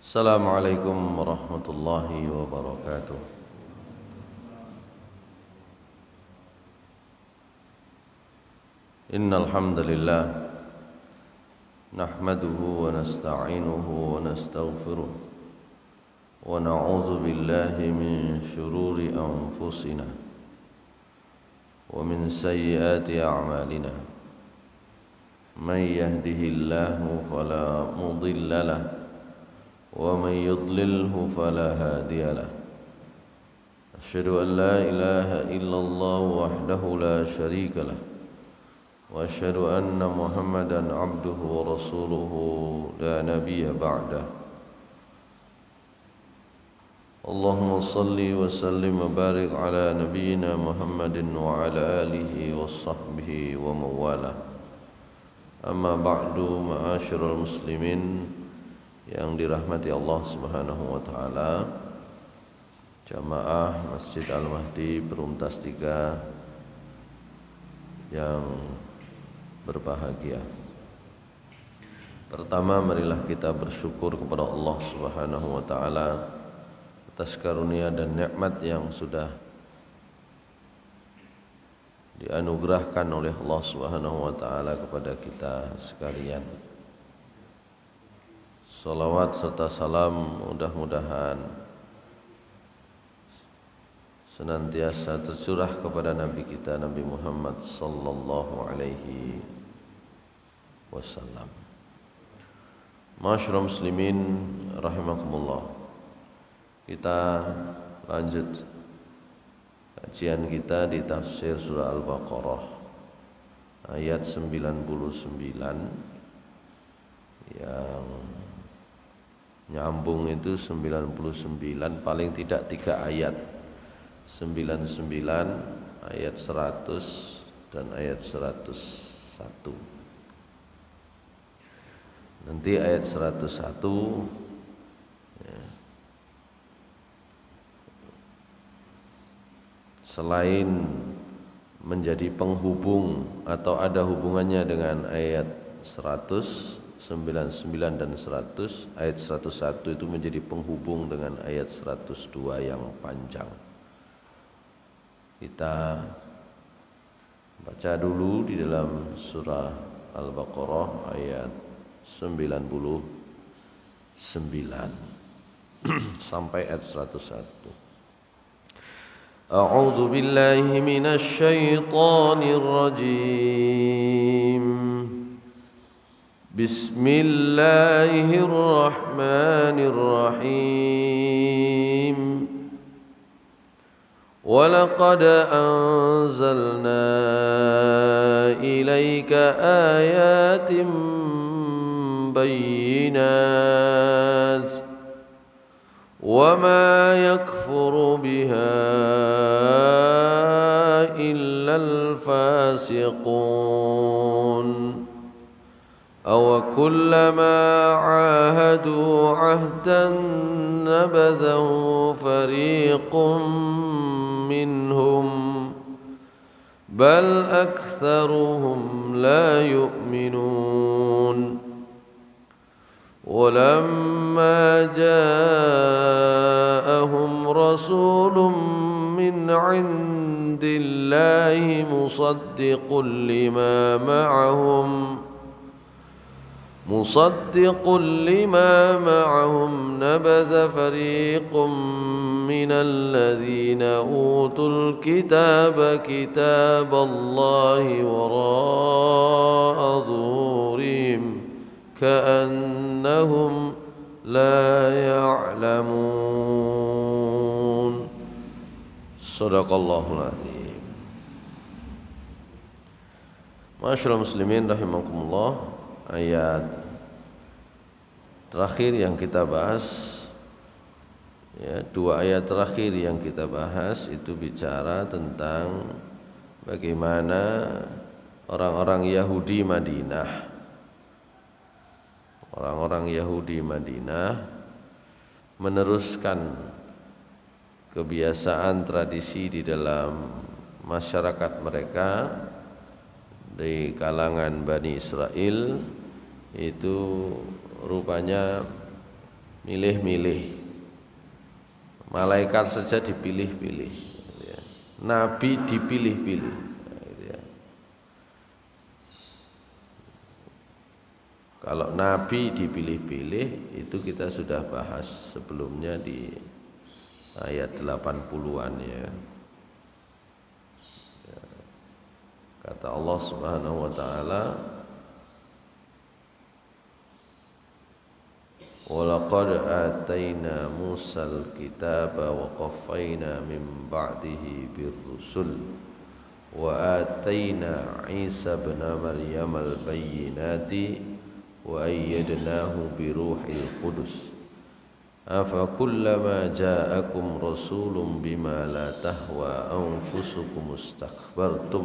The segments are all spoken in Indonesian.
Assalamualaikum warahmatullahi wabarakatuh. Innal hamdalillah nahmaduhu wa nasta'inuhu wa nastaghfiruh wa na'udzu billahi min shururi anfusina wa min sayyiati a'malina. Man yahdihillahu fala mudilla lahu ومن يضلله فلا هادي له. أشهد أن لا إله إلا الله وحده لا شريك له وأشهد أن محمدا عبده ورسوله لا نبي بعده. اللهم صل وسلم وبارك على نبينا محمد وعلى آله وصحبه ومن والاه. أما بعد معاشر المسلمين yang dirahmati Allah Subhanahu wa taala, jamaah Masjid Al-Mahdi Perumtas 3 yang berbahagia. Pertama, marilah kita bersyukur kepada Allah Subhanahu wa taala atas karunia dan nikmat yang sudah dianugerahkan oleh Allah Subhanahu wa taala kepada kita sekalian. Salawat serta salam mudah-mudahan senantiasa tercurah kepada Nabi kita, Nabi Muhammad sallallahu alaihi wasallam. Ma'asyiral muslimin rahimakumullah. Kita lanjut kajian kita di tafsir surah Al-Baqarah ayat 99 yang nyambung itu 99, paling tidak 3 ayat, 99, ayat 100 dan ayat 101. Nanti ayat 101 ya, selain menjadi penghubung atau ada hubungannya dengan ayat 100, 99 dan 100, ayat 101 itu menjadi penghubung dengan ayat 102 yang panjang. Kita baca dulu di dalam surah Al-Baqarah ayat 99 sampai ayat 101. A'udzu billahi minasy syaithanir rajim. Bismillahirrahmanirrahim. Walaqad anzalna ilaika ayatin bayyinat wama yakfuru biha illal fasiqun. أو كلما عاهدوا عهدا نبذه فريق منهم بل أكثرهم لا يؤمنون. ولما جاءهم رسول من عند الله مصدق لما معهم نبذ فريق من الذين أوتوا الكتاب كتاب الله وراء ظهورهم كأنهم لا يعلمون. صدق الله العظيم. Ma'asyiral muslimin rahimakumullah. Ayat terakhir yang kita bahas, ya, 2 ayat terakhir yang kita bahas itu bicara tentang bagaimana orang-orang Yahudi Madinah meneruskan kebiasaan tradisi di dalam masyarakat mereka di kalangan Bani Israel itu rupanya milih-milih. Malaikat saja dipilih-pilih, ya. Nabi dipilih-pilih, ya. Kalau Nabi dipilih-pilih itu kita sudah bahas sebelumnya di ayat 80-an ya. Kata Allah Subhanahu wa taala, وَلَقَدْ آتَيْنَا مُوسَى الْكِتَابَ وَقَفَّيْنَا مِنْ بَعْدِهِ بِالرُّسُلِ وَآتَيْنَا عِيسَى ابْنَ مَرْيَمَ الْبَيِّنَاتِ وَأَيَّدْنَاهُ بِرُوحِ الْقُدُسِ أَفَكُلَّمَا جَاءَكُمْ رَسُولٌ بِمَا لَا تَهْوَى أَنفُسُكُمُ اسْتَكْبَرْتُمْ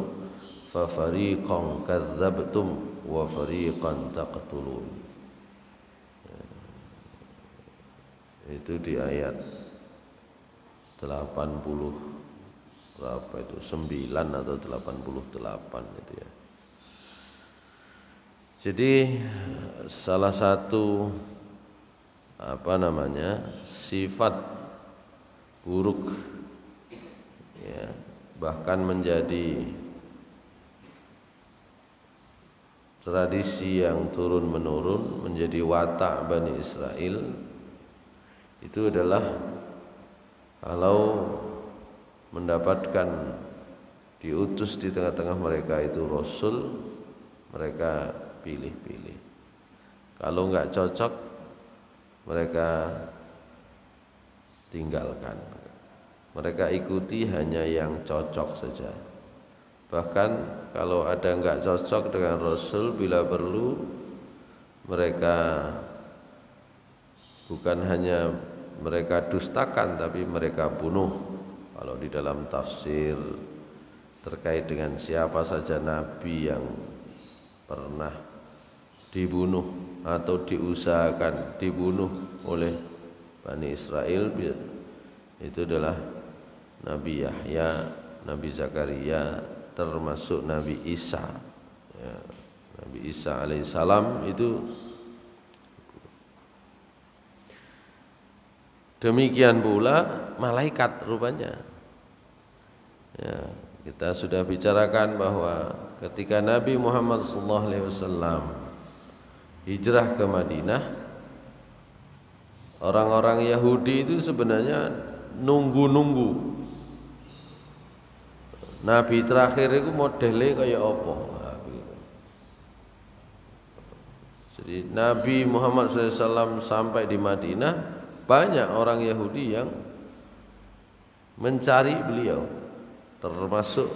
فَفَرِيقًا كَذَّبْتُمْ وَفَرِيقًا تَقْتُلُونَ. Itu di ayat 80 berapa itu, 9 atau 88 itu ya. Jadi salah satu sifat buruk ya, bahkan menjadi tradisi yang turun menurun, menjadi watak Bani Israel, itu adalah kalau mendapatkan diutus di tengah-tengah mereka itu Rasul, mereka pilih-pilih. Kalau enggak cocok, mereka tinggalkan. Mereka ikuti hanya yang cocok saja. Bahkan kalau ada enggak cocok dengan Rasul, bila perlu mereka bukan hanya mereka dustakan, tapi mereka bunuh. Kalau di dalam tafsir terkait dengan siapa saja nabi yang pernah dibunuh atau diusahakan dibunuh oleh Bani Israel, itu adalah Nabi Yahya, Nabi Zakaria, termasuk Nabi Isa ya. Nabi Isa alaihissalam itu demikian pula malaikat rupanya ya. Kita sudah bicarakan bahwa ketika Nabi Muhammad SAW hijrah ke Madinah, orang-orang Yahudi itu sebenarnya nunggu-nunggu Nabi terakhir itu modelnya kayak apa. Jadi Nabi Muhammad SAW sampai di Madinah, banyak orang Yahudi yang mencari beliau, termasuk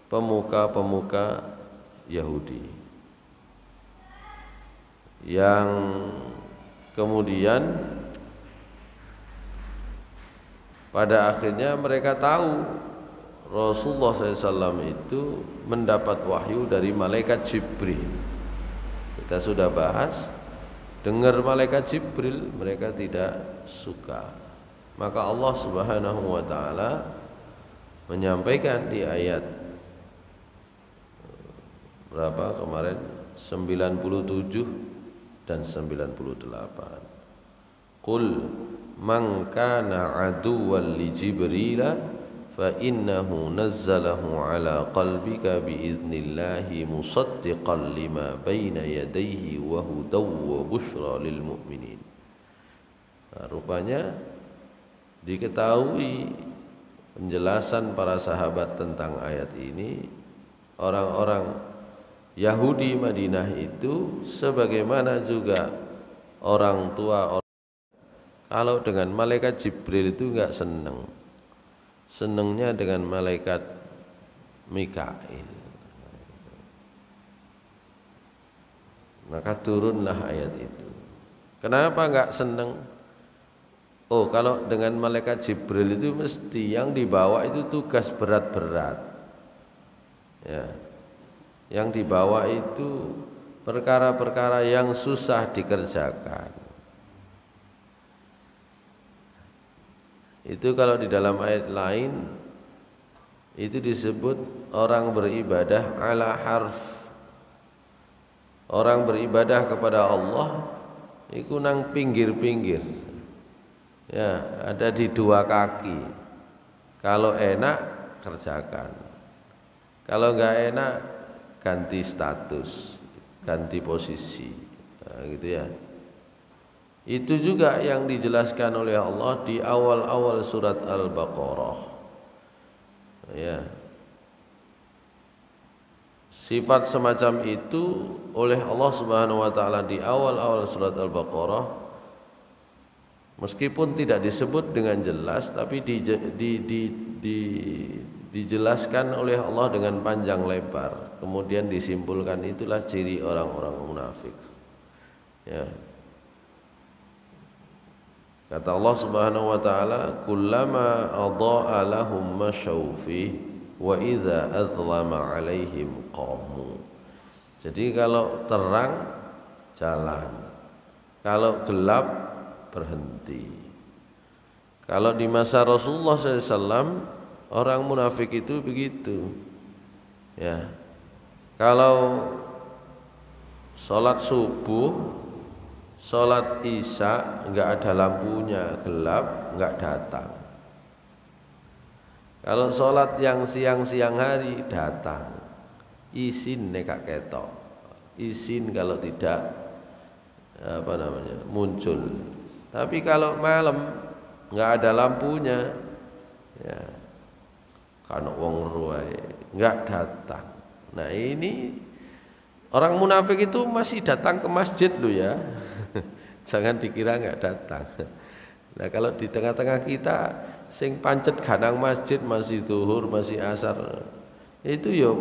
pemuka-pemuka Yahudi yang kemudian pada akhirnya mereka tahu Rasulullah SAW itu mendapat wahyu dari malaikat Jibril. Kita sudah bahas, dengar malaikat Jibril mereka tidak suka. Maka Allah Subhanahu wa taala menyampaikan di ayat berapa kemarin, 97 dan 98. Qul man kana aduwwan li Jibril fa innahu nazzalahu ala qalbika biiznillahi musaddiqan lima baina yadayhi wa hudaw wa busyra lil mu'minin. Nah, rupanya diketahui penjelasan para sahabat tentang ayat ini, orang-orang Yahudi Madinah itu sebagaimana juga orang tua kalau dengan malaikat Jibril itu enggak senang. Senangnya dengan malaikat Mikail. Maka turunlah ayat itu. Kenapa enggak senang? Oh, kalau dengan malaikat Jibril itu mesti yang dibawa itu tugas berat-berat. Ya. Yang dibawa itu perkara-perkara yang susah dikerjakan. Itu kalau di dalam ayat lain itu disebut orang beribadah ala harf. Orang beribadah kepada Allah iku nang pinggir-pinggir. Ya, ada di dua kaki. Kalau enak kerjakan. Kalau enggak enak ganti status, ganti posisi. Nah, gitu ya. Itu juga yang dijelaskan oleh Allah di awal-awal surat Al-Baqarah. Ya. Sifat semacam itu oleh Allah Subhanahu wa taala di awal-awal surat Al-Baqarah, meskipun tidak disebut dengan jelas, tapi dijelaskan oleh Allah dengan panjang lebar. Kemudian disimpulkan itulah ciri orang-orang munafik. Ya. Kata Allah Subhanahu wa taala, "Kullama adha'a lahum masyaw fihi wa idza azlama 'alaihim qamu." Jadi kalau terang jalan, kalau gelap berhenti. Kalau di masa Rasulullah SAW orang munafik itu begitu. Ya. Kalau sholat subuh, sholat isya enggak ada lampunya, gelap, enggak datang. Kalau sholat yang siang-siang hari datang, izin nekak ketok, izin kalau tidak muncul. Tapi kalau malam nggak ada lampunya, ya kan wong ruwai nggak datang. Nah ini orang munafik itu masih datang ke masjid lo ya, jangan dikira nggak datang. Nah kalau di tengah-tengah kita sing pancet ganang masjid masih zuhur masih asar, itu yo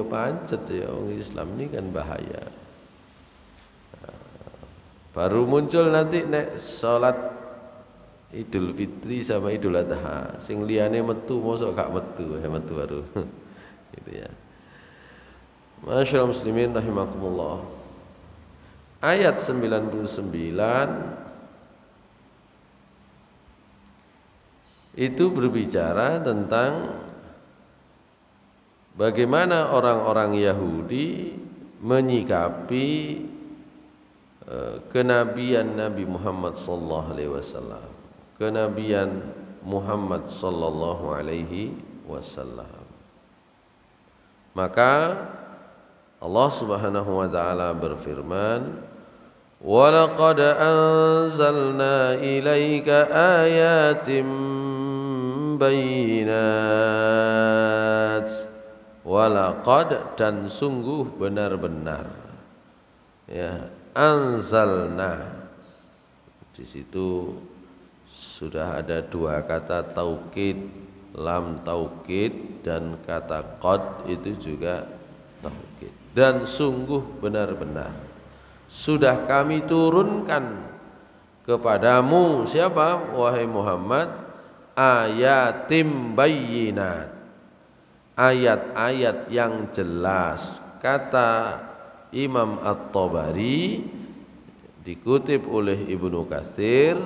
pancet ya, orang Islam ini kan bahaya. Baru muncul nanti nek salat Idul Fitri sama Idul Adha, sing liyane metu mosok gak metu, metu baru. Gitu ya. Masyaallah muslimin rahimakumullah. Ayat 99 itu berbicara tentang bagaimana orang-orang Yahudi menyikapi kenabian Nabi Muhammad sallallahu alaihi wasallam, kenabian Muhammad sallallahu alaihi wasallam. Maka Allah Subhanahu wa taala berfirman, وَلَقَدْ أَنزَلْنَا إِلَيْكَ آيَاتٍ بَيِّنَاتٍ. Walaqad, dan sungguh benar-benar, ya, anzalna. Di situ sudah ada dua kata taukid, lam taukid, dan kata qad itu juga taukid. Dan sungguh benar-benar sudah kami turunkan kepadamu, siapa? Wahai Muhammad, ayatim bayyinat, ayat-ayat yang jelas. Kata Imam At-Tabari dikutip oleh Ibnu Katsir,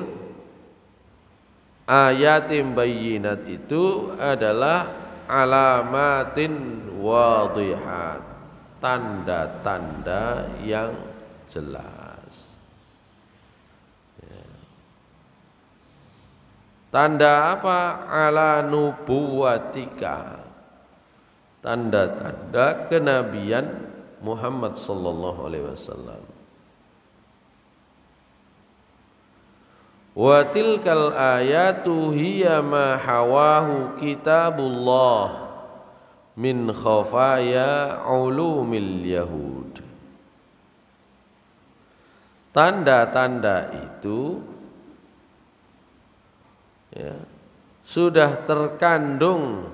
ayatim bayyinat itu adalah alamatin wadihat, tanda-tanda yang jelas. Ya. Tanda apa? Ala nubuwatika, tanda-tanda kenabian Muhammad sallallahu alaihi wasallam. Wa tilkal ayatu hiya ma hawahu kitabullah min khafaya ulumil yahud. Tanda-tanda itu, ya, sudah terkandung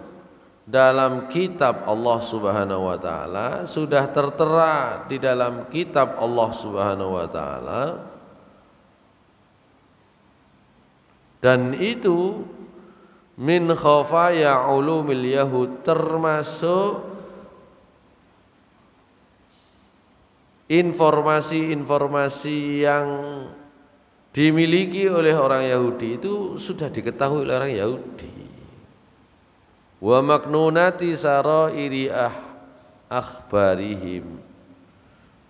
dalam kitab Allah Subhanahu wa taala, sudah tertera di dalam kitab Allah Subhanahu wa taala, dan itu min khafaya ulumil yahud, termasuk informasi-informasi yang dimiliki oleh orang Yahudi itu sudah diketahui oleh orang Yahudi. Wa maknunati sarairi akhbarihim,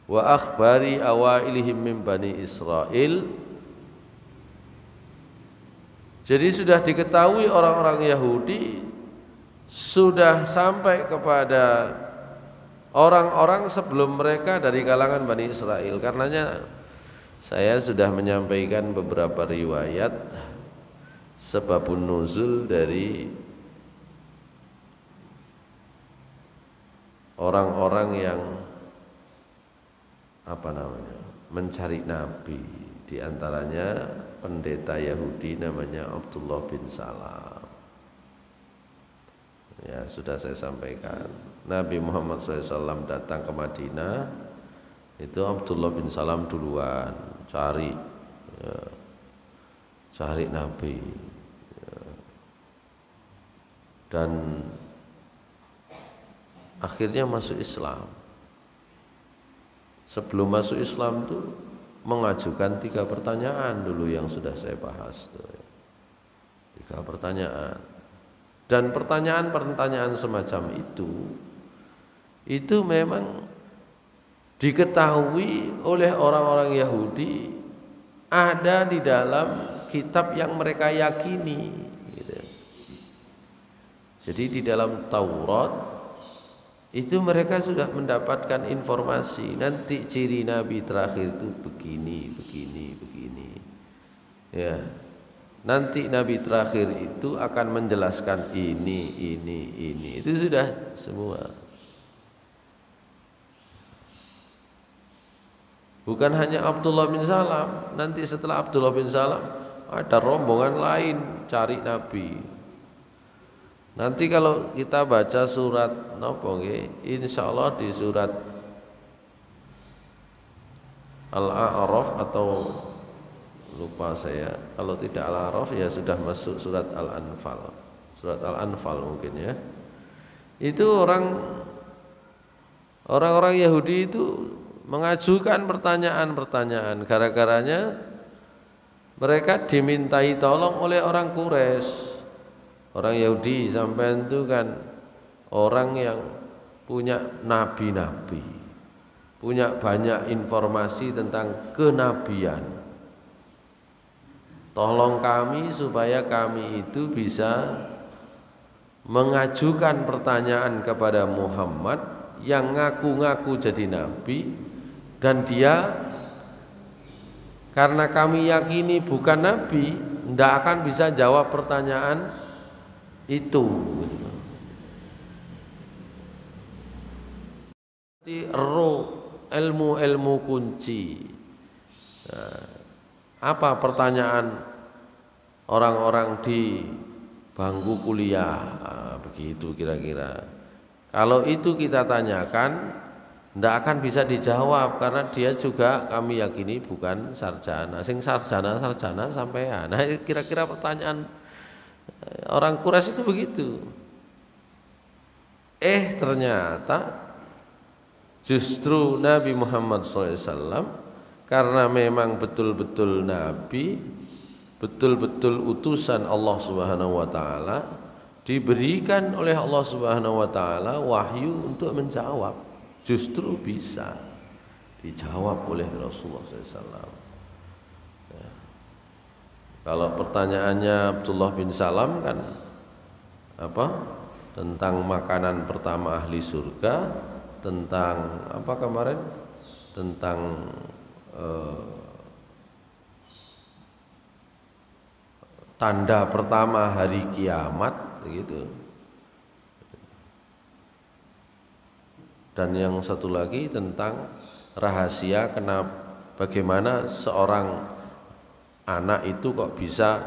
wa akhbari awailihim min bani Israel. Jadi sudah diketahui orang-orang Yahudi sudah sampai kepada orang-orang sebelum mereka dari kalangan Bani Israel. Karenanya saya sudah menyampaikan beberapa riwayat sebabun nuzul dari orang-orang yang mencari nabi, di antaranya pendeta Yahudi namanya Abdullah bin Salam. Ya, sudah saya sampaikan. Nabi Muhammad SAW datang ke Madinah, itu Abdullah bin Salam duluan cari Nabi, dan akhirnya masuk Islam. Sebelum masuk Islam itu mengajukan 3 pertanyaan dulu yang sudah saya bahas tuh. 3 pertanyaan. Dan pertanyaan-pertanyaan semacam itu memang diketahui oleh orang-orang Yahudi ada di dalam kitab yang mereka yakini gitu. Jadi di dalam Taurat itu mereka sudah mendapatkan informasi nanti ciri Nabi terakhir itu begini. Ya. Nanti Nabi terakhir itu akan menjelaskan ini. Itu sudah semua. Bukan hanya Abdullah bin Salam, nanti setelah Abdullah bin Salam ada rombongan lain cari Nabi. Nanti kalau kita baca surat insyaallah di surat Al-A'raf atau lupa saya, kalau tidak Al-A'raf ya sudah masuk surat Al-Anfal. Surat Al-Anfal mungkin ya. Itu orang-orang Yahudi itu mengajukan pertanyaan-pertanyaan, gara-garanya mereka dimintai tolong oleh orang Quraisy. Orang Yahudi sampean itu kan orang yang punya nabi-nabi, punya banyak informasi tentang kenabian. Tolong kami supaya kami itu bisa mengajukan pertanyaan kepada Muhammad yang ngaku-ngaku jadi nabi, dan dia karena kami yakini bukan nabi, tidak akan bisa jawab pertanyaan itu. Ilmu kunci. Nah, apa pertanyaan orang-orang di bangku kuliah? Begitu kira-kira. Kalau itu kita tanyakan, tidak akan bisa dijawab karena dia juga kami yakini bukan sarjana. Sing sarjana sampean. Nah, kira-kira pertanyaan orang Quraisy itu begitu. Ternyata justru Nabi Muhammad SAW karena memang betul-betul Nabi, betul-betul utusan Allah Subhanahu Wa Taala, diberikan oleh Allah Subhanahu Wa Taala wahyu untuk menjawab, justru bisa dijawab oleh Rasulullah SAW. Kalau pertanyaannya Abdullah bin Salam kan tentang makanan pertama ahli surga, tentang apa kemarin, tentang tanda pertama hari kiamat begitu. Dan yang satu lagi tentang rahasia bagaimana seorang anak itu kok bisa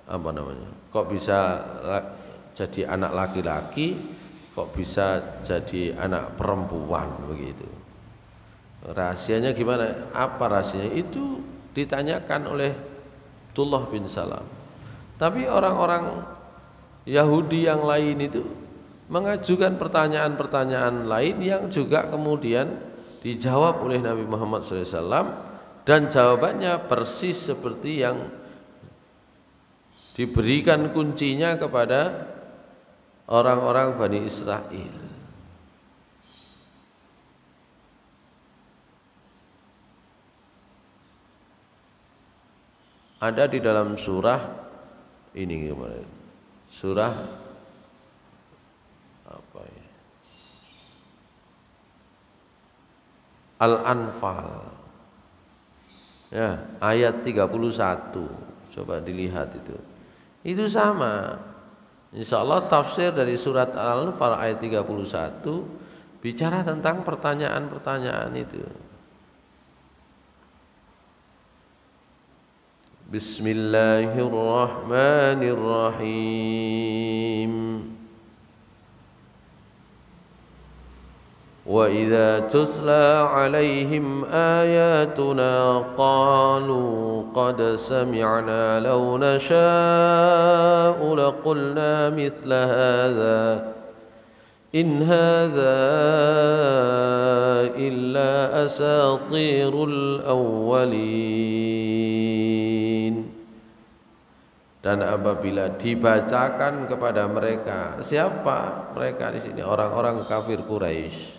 kok bisa jadi anak laki-laki, kok bisa jadi anak perempuan begitu. Rahasianya gimana? Apa rahasianya? Itu ditanyakan oleh Abdullah bin Salam. Tapi orang-orang Yahudi yang lain itu mengajukan pertanyaan-pertanyaan lain yang juga kemudian dijawab oleh Nabi Muhammad SAW. Dan jawabannya persis seperti yang diberikan kuncinya kepada orang-orang Bani Israel. ada di dalam surah ini kemarin. Surah apa ya? Al-Anfal. Ya, ayat 31. Coba dilihat itu. Itu sama. Insya Allah tafsir dari surat Al-Anfal ayat 31 bicara tentang pertanyaan-pertanyaan itu. Bismillahirrahmanirrahim. وَإِذَا تُتْلَى عَلَيْهِمْ آيَاتُنَا قَالُوا قَدْ سَمِعْنَا لَوْ نَشَاءُ لَقُلْنَا مِثْلَ هَذَا إِنْ هَذَا إِلَّا أَسَاطِيرُ الْأَوَّلِينَ. Dan apabila dibacakan kepada mereka, siapa mereka di sini? Orang-orang kafir Quraisy.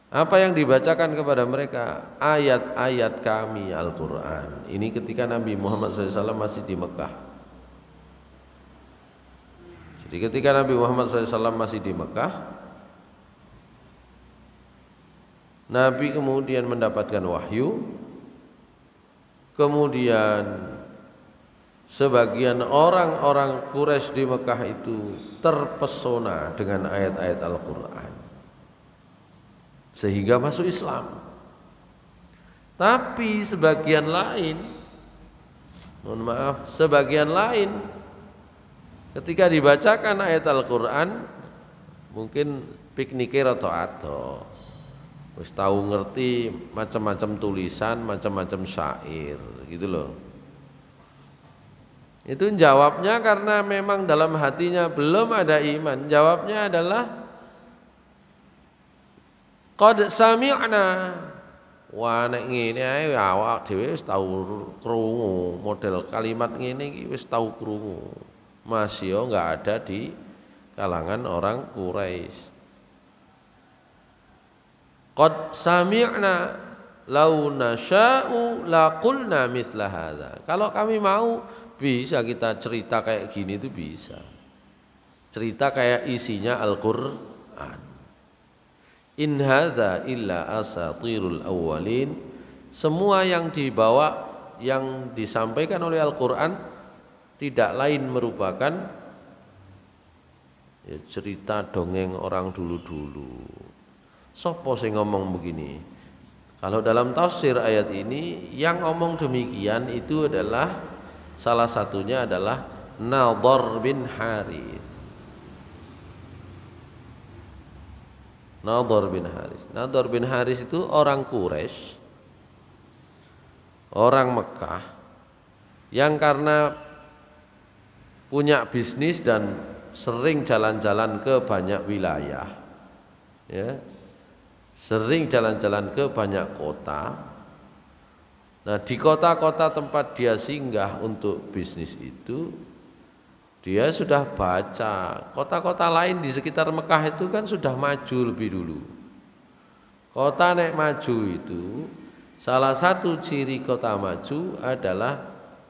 Apa yang dibacakan kepada mereka? Ayat-ayat kami Al-Quran. Ini ketika Nabi Muhammad SAW masih di Mekah. Jadi ketika Nabi Muhammad SAW masih di Mekah, Nabi kemudian mendapatkan wahyu. Kemudian sebagian orang-orang Quraisy di Mekah itu terpesona dengan ayat-ayat Al-Quran sehingga masuk Islam. Tapi sebagian lain, mohon maaf, sebagian lain ketika dibacakan ayat Al-Quran mungkin piknikir atau wis tahu ngerti macam-macam tulisan, macam-macam syair gitu loh. Itu jawabnya karena memang dalam hatinya belum ada iman. Jawabnya adalah qad sami'na. Wah nek ngene ae awak dhewe wis tau krungu, model kalimat ngene iki wis tau krungu. Masih yo enggak ada di kalangan orang Quraisy. Qad sami'na law nasya'u laqulna mithla hadza. Kalau kami mau bisa kita cerita kayak gini itu bisa. Cerita kayak isinya Al-Qur'an. In hadza illa asatirul awwalin. Semua yang dibawa, yang disampaikan oleh Al-Qur'an tidak lain merupakan ya, cerita dongeng orang dulu-dulu. Sopo sing ngomong begini? Kalau dalam tafsir ayat ini yang ngomong demikian itu adalah salah satunya adalah Nadhr bin Harits. Nadhr bin Harits. Nadhr bin Harits itu orang Quraisy, orang Mekah yang karena punya bisnis dan sering jalan-jalan ke banyak wilayah, ya, sering jalan-jalan ke banyak kota. Nah, di kota-kota tempat dia singgah untuk bisnis itu, dia sudah baca kota-kota lain di sekitar Mekah itu kan sudah maju lebih dulu. Kota nek maju itu salah satu ciri kota maju adalah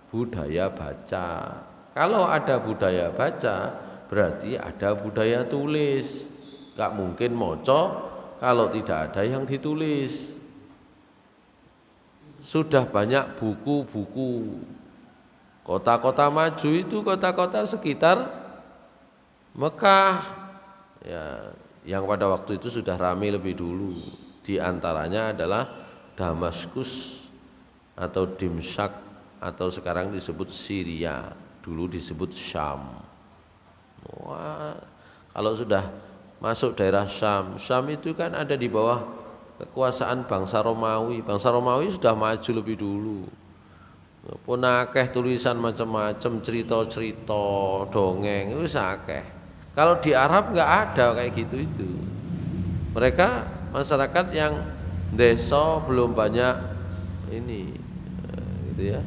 budaya baca. Kalau ada budaya baca berarti ada budaya tulis. Gak mungkin moco kalau tidak ada yang ditulis. Sudah banyak buku-buku. Kota-kota maju itu kota-kota sekitar Mekah, ya, yang pada waktu itu sudah ramai lebih dulu. Di antaranya adalah Damaskus atau Dimshak atau sekarang disebut Syria, dulu disebut Syam. Wah, kalau sudah masuk daerah Syam, Syam itu kan ada di bawah kekuasaan bangsa Romawi. Bangsa Romawi sudah maju lebih dulu. Pun akeh tulisan macam-macam, cerita-cerita, dongeng itu akeh. Kalau di Arab nggak ada kayak gitu itu. Mereka masyarakat yang desa belum banyak ini, gitu ya,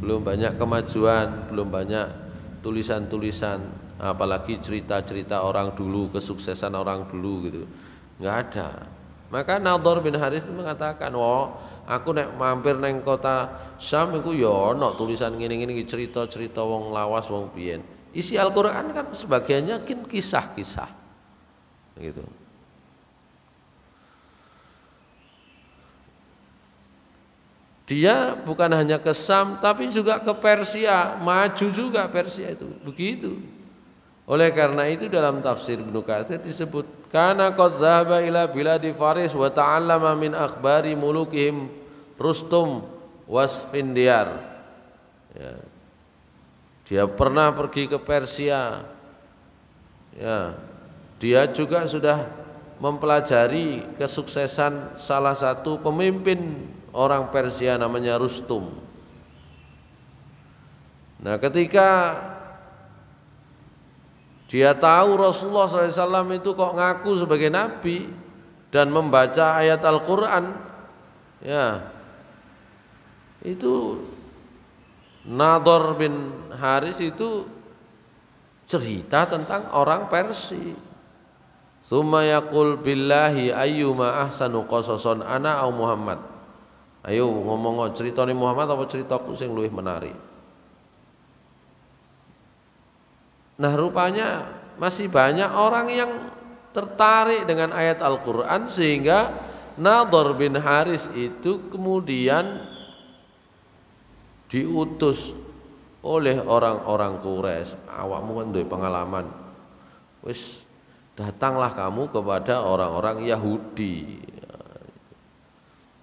belum banyak kemajuan, belum banyak tulisan-tulisan, apalagi cerita-cerita orang dulu, kesuksesan orang dulu gitu, nggak ada. Maka Nadhr bin Harits mengatakan, "Oh, Aku nek mampir neng kota Syam iku ya ana tulisan ngene-ngene iki cerita-cerita wong lawas wong biyen. Isi Al-Qur'an kan sebagiannya kan kisah-kisah. Gitu. Dia bukan hanya ke Syam tapi juga ke Persia, maju juga Persia itu. Begitu. Oleh karena itu dalam tafsir Ibnu Katsir disebut kana qad dzahaba ila biladi Faris wa ta'allama min akhbari mulukihim Rustum wasfindiar. Ya. Dia pernah pergi ke Persia. Ya. Dia juga sudah mempelajari kesuksesan salah satu pemimpin orang Persia namanya Rustum. Nah, ketika dia tahu Rasulullah SAW itu kok ngaku sebagai nabi dan membaca ayat Al-Quran, ya itu Nadhr bin Haris itu cerita tentang orang Persia. Summa yaqul billahi ayyuma ahsanu qasason ana au Muhammad. Ayo ngomong ceritane Muhammad apa ceritaku sing luwih menarik. Nah, rupanya masih banyak orang yang tertarik dengan ayat Al-Quran sehingga Nadhr bin Haris itu kemudian diutus oleh orang-orang Quraisy. Awakmu kan duwe pengalaman. Wis datanglah kamu kepada orang-orang Yahudi.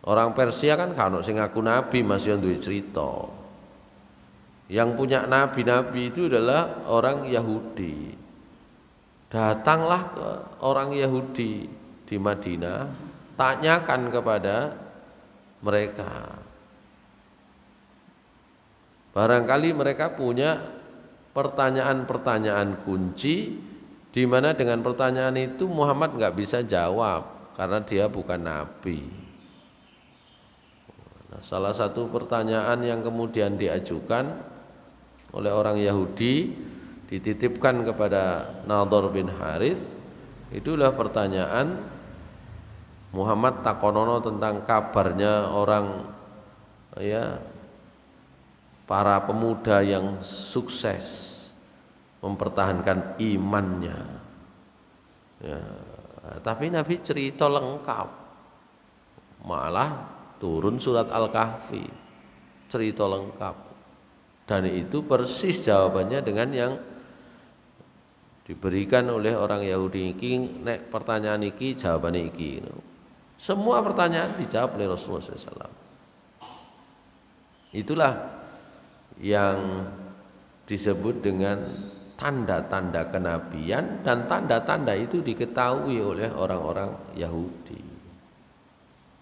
Orang Persia kan kan sing ngaku nabi masih duwe cerita. Yang punya nabi-nabi itu adalah orang Yahudi. Datanglah ke orang Yahudi di Madinah, tanyakan kepada mereka. Barangkali mereka punya pertanyaan-pertanyaan kunci di mana dengan pertanyaan itu Muhammad nggak bisa jawab karena dia bukan nabi. Nah, salah satu pertanyaan yang kemudian diajukan oleh orang Yahudi dititipkan kepada Nadhr bin Harith, itulah pertanyaan Muhammad takonono tentang kabarnya orang ya para pemuda yang sukses mempertahankan imannya. Ya, tapi Nabi cerita lengkap, malah turun surat Al-Kahfi cerita lengkap. Dan itu persis jawabannya dengan yang diberikan oleh orang Yahudi iki. Nek pertanyaan iki jawabannya iki. Semua pertanyaan dijawab oleh Rasulullah SAW. Itulah yang disebut dengan tanda-tanda kenabian, dan tanda-tanda itu diketahui oleh orang-orang Yahudi.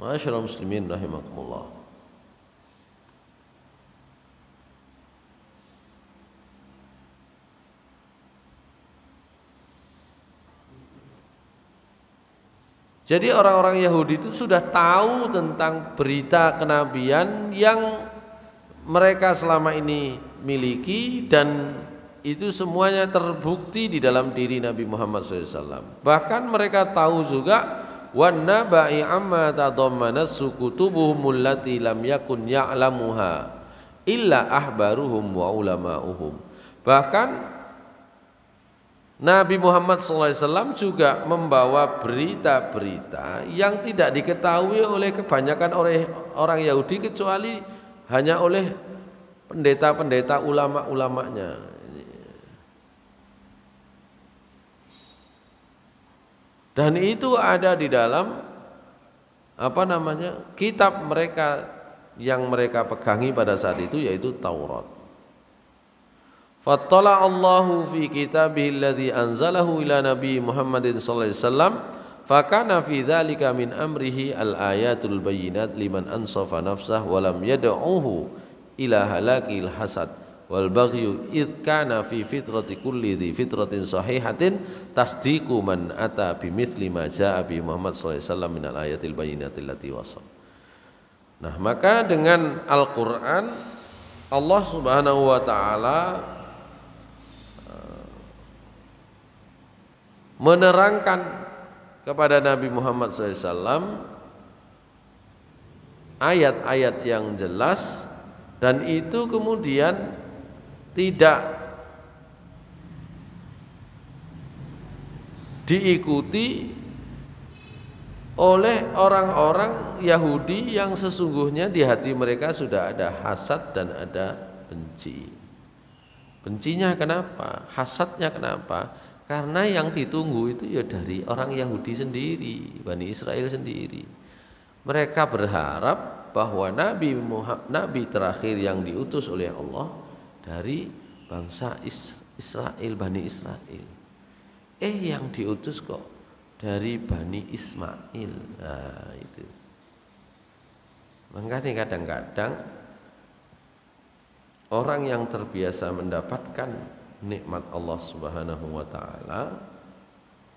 Masyaallah muslimin rahimakumullah. Jadi orang-orang Yahudi itu sudah tahu tentang berita kenabian yang mereka selama ini miliki, dan itu semuanya terbukti di dalam diri Nabi Muhammad SAW. Bahkan mereka tahu juga wan naba'i amma tadammanat sukutubuhum allati lam yakun ya'lamuha illa ahbaruhum wa ulama'uhum. Bahkan Nabi Muhammad SAW juga membawa berita-berita yang tidak diketahui oleh kebanyakan orang Yahudi kecuali hanya oleh pendeta-pendeta ulama-ulamanya. Dan itu ada di dalam kitab mereka yang mereka pegangi pada saat itu, yaitu Taurat. Fattala Allahu fi kitabihi alladhi anzalahu ila Nabi Muhammadin sallallahu alaihi wasallam fakana fi dzalika min amrihi al-ayatul bayyinat liman ansafa nafsah wa lam yad'uhu ila halakil hasad wal baghyu id kana fi fitrati kulli dhi fitratin sahihatin tasdiqu man ata bimithli ma jaa bi Muhammad sallallahu alaihi wasallam min al-ayatil bayyinatil lati wasaf. Nah, maka dengan Al-Qur'an Allah Subhanahu wa taala menerangkan kepada Nabi Muhammad SAW ayat-ayat yang jelas, dan itu kemudian tidak diikuti oleh orang-orang Yahudi yang sesungguhnya di hati mereka sudah ada hasad dan ada benci. Bencinya kenapa? Hasadnya kenapa? Karena yang ditunggu itu ya dari orang Yahudi sendiri, Bani Israel sendiri. Mereka berharap bahwa Nabi terakhir yang diutus oleh Allah dari bangsa Israel, Bani Israel. Yang diutus kok dari Bani Ismail. Nah, itu. Makanya kadang-kadang orang yang terbiasa mendapatkan nikmat Allah Subhanahu wa taala,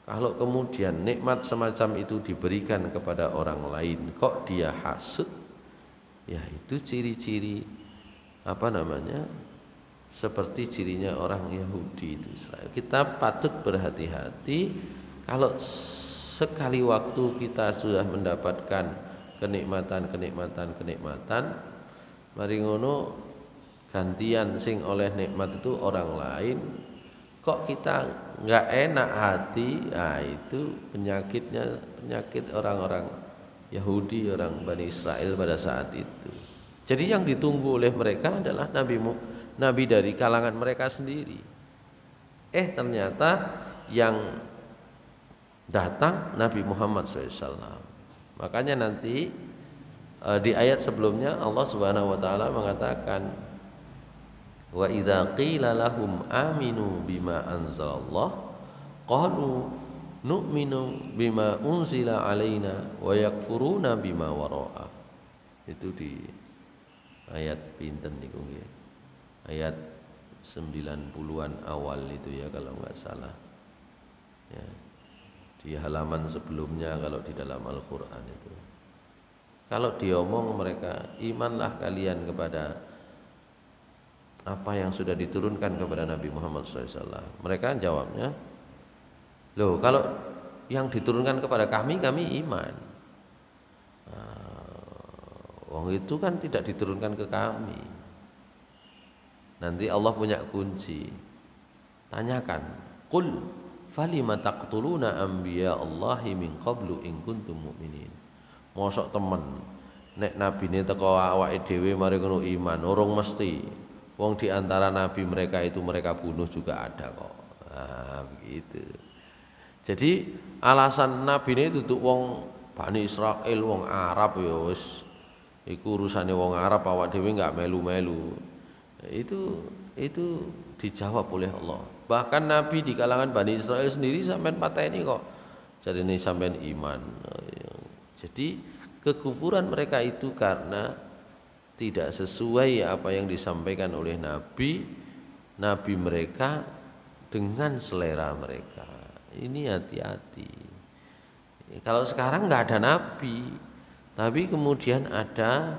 kalau kemudian nikmat semacam itu diberikan kepada orang lain kok dia hasud, ya itu ciri-ciri seperti cirinya orang Yahudi itu Israel. Kita patut berhati-hati kalau sekali waktu kita sudah mendapatkan kenikmatan, mari ngono gantian sing oleh nikmat itu orang lain, kok kita nggak enak hati, itu penyakit orang-orang Yahudi, orang Bani Israel pada saat itu. Jadi yang ditunggu oleh mereka adalah nabi dari kalangan mereka sendiri. Ternyata yang datang Nabi Muhammad SAW. Makanya nanti di ayat sebelumnya Allah Subhanahu wa taala mengatakan, wa idza qila lahum aminu bima anzalallah qalu nu'minu bima unzila alaina wa yakfuruna bima wara'a. Itu di ayat pinten niku nggih. Ayat 90-an awal itu ya kalau enggak salah. Ya. Di halaman sebelumnya kalau di dalam Al-Qur'an itu. Kalau diomong mereka, imanlah kalian kepada apa yang sudah diturunkan kepada Nabi Muhammad SAW. Mereka jawabnya, loh kalau yang diturunkan kepada kami iman. Wong itu kan tidak diturunkan ke kami. Nanti Allah punya kunci. Tanyakan, qul falima taqtuluna anbiya Allahi min qablu in kuntum mu'minin. Mosok temen nek nabine teko awake dhewe mari ngono iman, urung mesti. Wong di antara nabi mereka itu mereka bunuh juga ada kok. Begitu. Jadi alasan nabine duduk wong Bani Israel, wong Arab ya wis iku urusane wong Arab, awak dhewe enggak melu-melu. Itu dijawab oleh Allah. Bahkan nabi di kalangan Bani Israel sendiri sampean pateni kok. Jadi ini sampean iman. Jadi kekufuran mereka itu karena tidak sesuai apa yang disampaikan oleh nabi mereka dengan selera mereka. Ini hati-hati. Kalau sekarang nggak ada nabi, tapi kemudian ada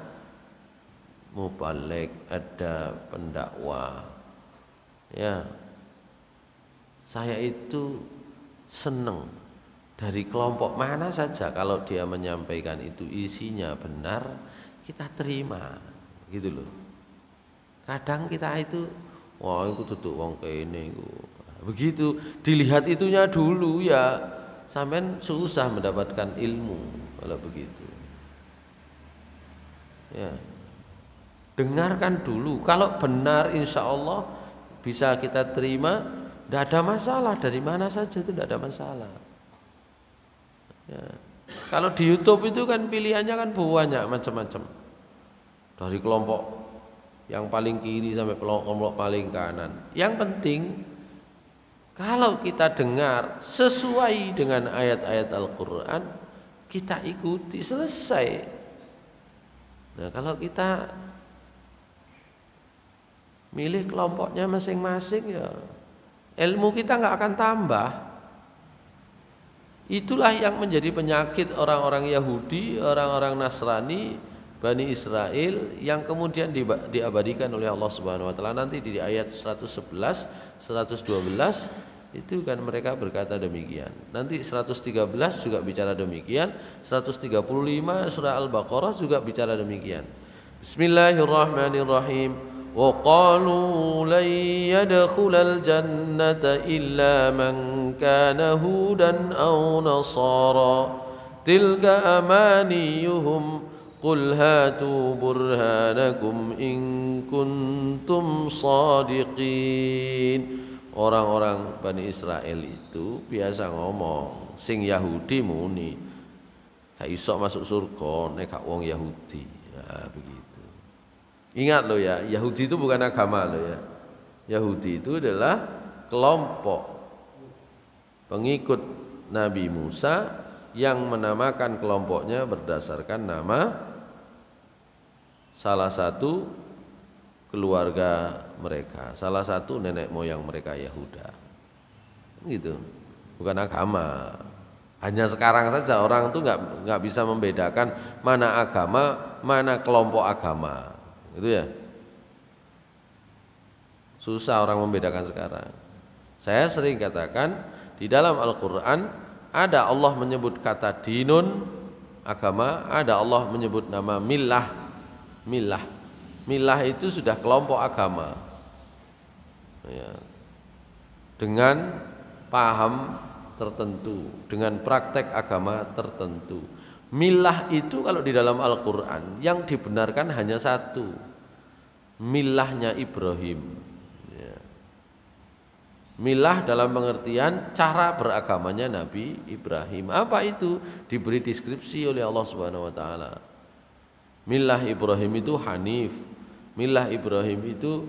mubaligh, ada pendakwah. Ya, saya itu seneng dari kelompok mana saja kalau dia menyampaikan itu isinya benar, kita terima, gitu loh. Kadang kita itu, wah itu duduk wong kene iku. Begitu dilihat itunya dulu ya, sampean susah mendapatkan ilmu kalau begitu. Ya. Dengarkan dulu, kalau benar insya Allah bisa kita terima, tidak ada masalah, dari mana saja itu tidak ada masalah. Ya. Kalau di YouTube itu kan pilihannya kan banyak macam-macam, dari kelompok yang paling kiri sampai kelompok paling kanan. Yang penting kalau kita dengar sesuai dengan ayat-ayat Al-Quran, kita ikuti, selesai. Nah kalau kita milih kelompoknya masing-masing, ya ilmu kita nggak akan tambah. Itulah yang menjadi penyakit orang-orang Yahudi, orang-orang Nasrani, Bani Israel yang kemudian diabadikan oleh Allah Subhanahu wa taala nanti di ayat 111, 112 Itu kan mereka berkata demikian. Nanti 113 juga bicara demikian, 135 surah Al-Baqarah juga bicara demikian. Bismillahirrahmanirrahim. Wa qalu lan yadkhulal jannata illa man kana hudan aw nasara tilka amaniyuhum qul hatu burhanakum in kuntum shadiqin. Orang-orang Bani Israel itu biasa ngomong, sing Yahudi muni gak iso masuk surga nek gak wong Yahudi. Nah, begitu. Ingat loh ya, Yahudi itu bukan agama loh ya. Yahudi itu adalah kelompok pengikut Nabi Musa yang menamakan kelompoknya berdasarkan nama salah satu keluarga mereka, salah satu nenek moyang mereka Yahuda, gitu, bukan agama. Hanya sekarang saja orang tuh nggak bisa membedakan mana agama, mana kelompok agama, gitu ya. Susah orang membedakan sekarang. Saya sering katakan di dalam Al-Quran ada Allah menyebut kata dinun agama, ada Allah menyebut nama millah. Milah itu sudah kelompok agama ya, dengan paham tertentu, dengan praktek agama tertentu. Milah itu kalau di dalam Al-Quran yang dibenarkan hanya satu, milahnya Ibrahim ya. Milah dalam pengertian cara beragamanya Nabi Ibrahim. Apa itu? Diberi deskripsi oleh Allah Subhanahu wa taala. Milah Ibrahim itu hanif. Milah Ibrahim itu